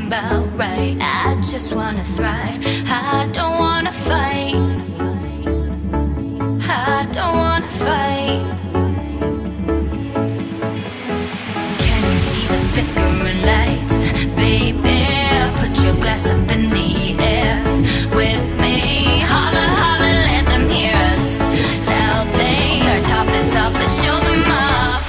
about right. I just wanna thrive. I don't wanna fight. I don't wanna fight. Can you see the flickering lights, baby? Put your glass up in the air with me. Holler, holler, let them hear us loudly. Our top is off, let's show them off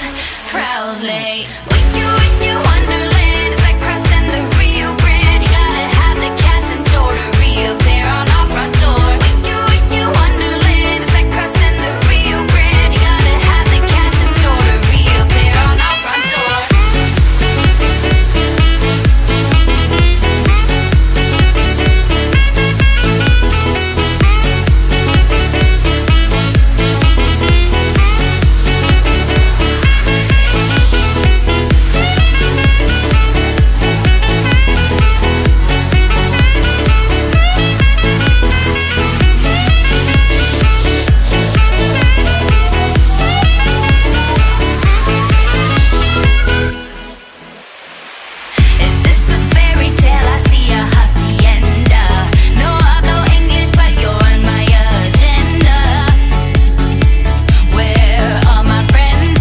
proudly. With you, Wonderland, it's like crossing the Rio Grande. You gotta have the cash in store to reappear on our front door. With you, Wonderland, it's like crossing the Rio Grande. You gotta have the cash in store to reappear on our front door. Is this a fairy tale? I see a hacienda. No, I know English, but you're on my agenda. Where are my friends?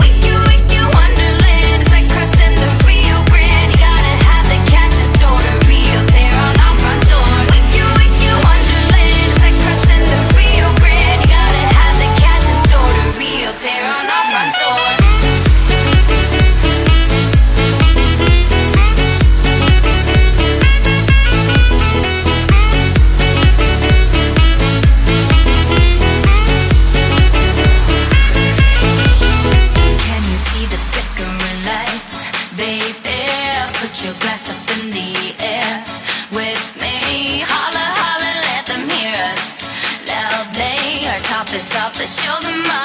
With you, Wonderland, it's like crossing the Rio Grande. You gotta have the cash in store to reappear on our front door. With you, Wonderland, it's like crossing the Rio Grande. You gotta have the cash in store to reappear on our front door. Can you see the flickering lights, baby? Put your glass up in the air with me. Holler, holler, let them hear us loudly. Our top is off, let's show them off.